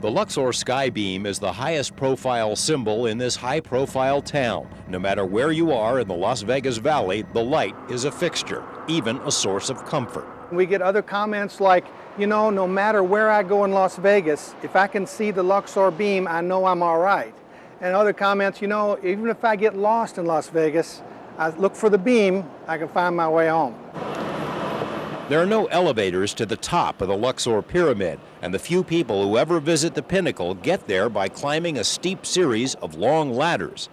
The Luxor skybeam is the highest profile symbol in this high-profile town. No matter where you are in the Las Vegas Valley, the light is a fixture, even a source of comfort. We get other comments like, you know, no matter where I go in Las Vegas, if I can see the Luxor beam, I know I'm all right. And other comments, you know, even if I get lost in Las Vegas, I look for the beam, I can find my way home. There are no elevators to the top of the Luxor pyramid, and the few people who ever visit the pinnacle get there by climbing a steep series of long ladders.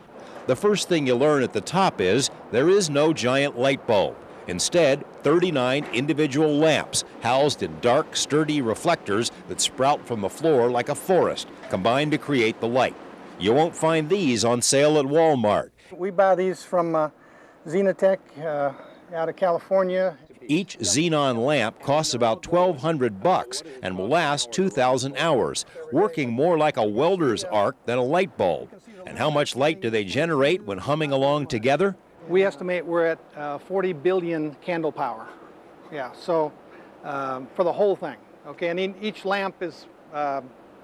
The first thing you learn at the top is there is no giant light bulb. Instead, 39 individual lamps housed in dark, sturdy reflectors that sprout from the floor like a forest, combine to create the light. You won't find these on sale at Walmart. We buy these from Xenotech out of California. Each xenon lamp costs about $1,200 and will last 2,000 hours, working more like a welder's arc than a light bulb. And how much light do they generate when humming along together? We estimate we're at 40 billion candle power. Yeah, so for the whole thing. Okay, and each lamp is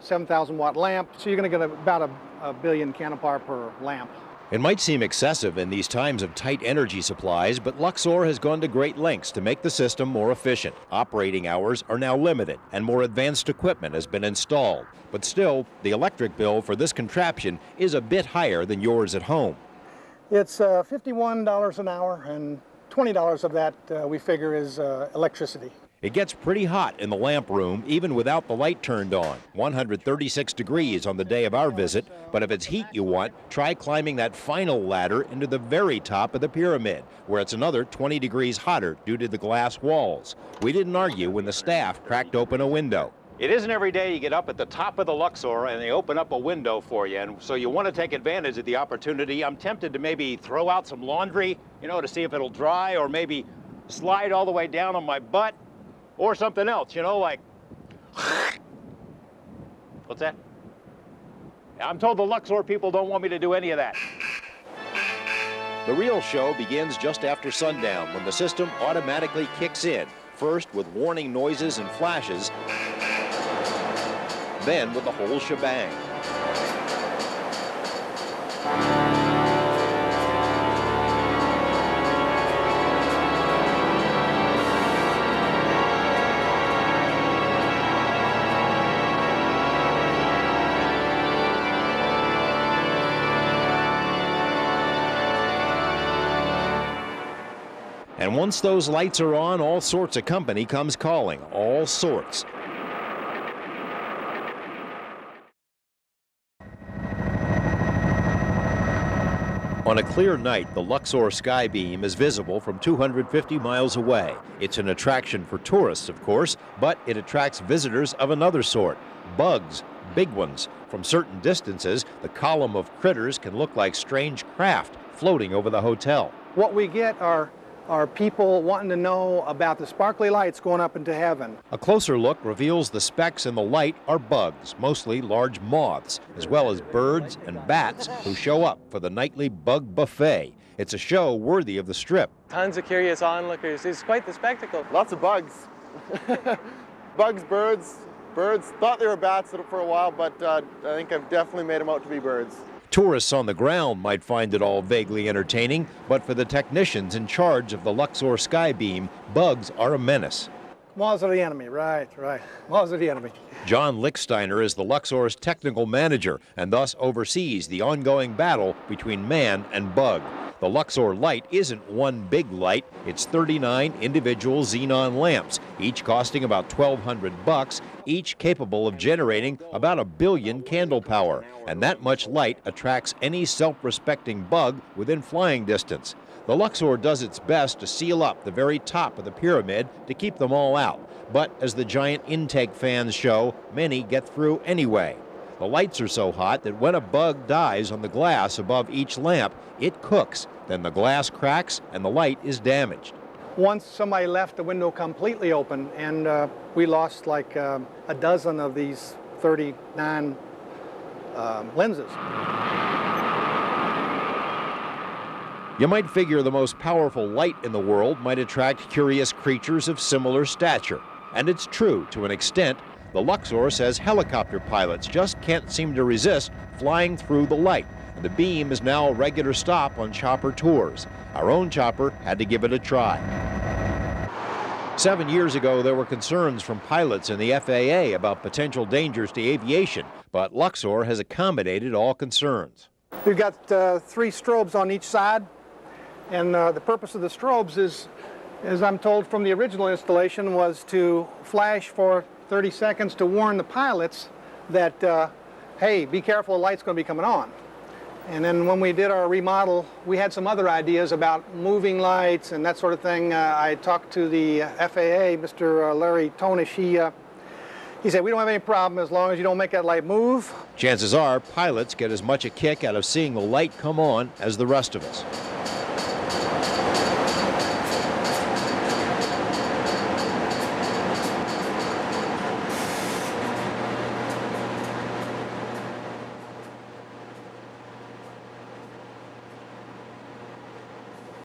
7,000 watt lamp, so you're going to get about a billion candle power per lamp. It might seem excessive in these times of tight energy supplies, but Luxor has gone to great lengths to make the system more efficient. Operating hours are now limited, and more advanced equipment has been installed. But still, the electric bill for this contraption is a bit higher than yours at home. It's $51 an hour, and $20 of that we figure is electricity. It gets pretty hot in the lamp room, even without the light turned on. 136 degrees on the day of our visit, but if it's heat you want, try climbing that final ladder into the very top of the pyramid, where it's another 20 degrees hotter due to the glass walls. We didn't argue when the staff cracked open a window. It isn't every day you get up at the top of the Luxor and they open up a window for you, and so you want to take advantage of the opportunity. I'm tempted to maybe throw out some laundry, you know, to see if it'll dry, or maybe slide all the way down on my butt. Or something else, you know, like, what's that? I'm told the Luxor people don't want me to do any of that. The real show begins just after sundown when the system automatically kicks in, first with warning noises and flashes, then with the whole shebang. And once those lights are on, all sorts of company comes calling, all sorts. On a clear night, the Luxor skybeam is visible from 250 miles away. It's an attraction for tourists, of course, but it attracts visitors of another sort, bugs, big ones. From certain distances, the column of critters can look like strange craft floating over the hotel. What we get are people wanting to know about the sparkly lights going up into heaven. A closer look reveals the specks in the light are bugs, mostly large moths, as well as birds and bats who show up for the nightly bug buffet. It's a show worthy of the Strip. Tons of curious onlookers. It's quite the spectacle. Lots of bugs. Bugs, birds. Thought they were bats for a while, but I think I've definitely made them out to be birds. Tourists on the ground might find it all vaguely entertaining, but for the technicians in charge of the Luxor skybeam, bugs are a menace. Moths are the enemy, right. Moths are the enemy. John Lichtsteiner is the Luxor's technical manager and thus oversees the ongoing battle between man and bug. The Luxor light isn't one big light, it's 39 individual xenon lamps, each costing about $1,200, each capable of generating about 1 billion candle power. And that much light attracts any self-respecting bug within flying distance. The Luxor does its best to seal up the very top of the pyramid to keep them all out. But as the giant intake fans show, many get through anyway. The lights are so hot that when a bug dies on the glass above each lamp, it cooks. Then the glass cracks and the light is damaged. Once somebody left the window completely open, and we lost like a dozen of these 39 lenses. You might figure the most powerful light in the world might attract curious creatures of similar stature. And it's true to an extent. The Luxor says helicopter pilots just can't seem to resist flying through the light. The beam is now a regular stop on chopper tours. Our own chopper had to give it a try. 7 years ago, there were concerns from pilots in the FAA about potential dangers to aviation, but Luxor has accommodated all concerns. We've got 3 strobes on each side, and the purpose of the strobes is, as I'm told from the original installation, was to flash for 30 seconds to warn the pilots that, hey, be careful, the light's going to be coming on. And then when we did our remodel, we had some other ideas about moving lights and that sort of thing. I talked to the FAA, Mr. Larry Tonish. He said, we don't have any problem as long as you don't make that light move. Chances are pilots get as much a kick out of seeing the light come on as the rest of us.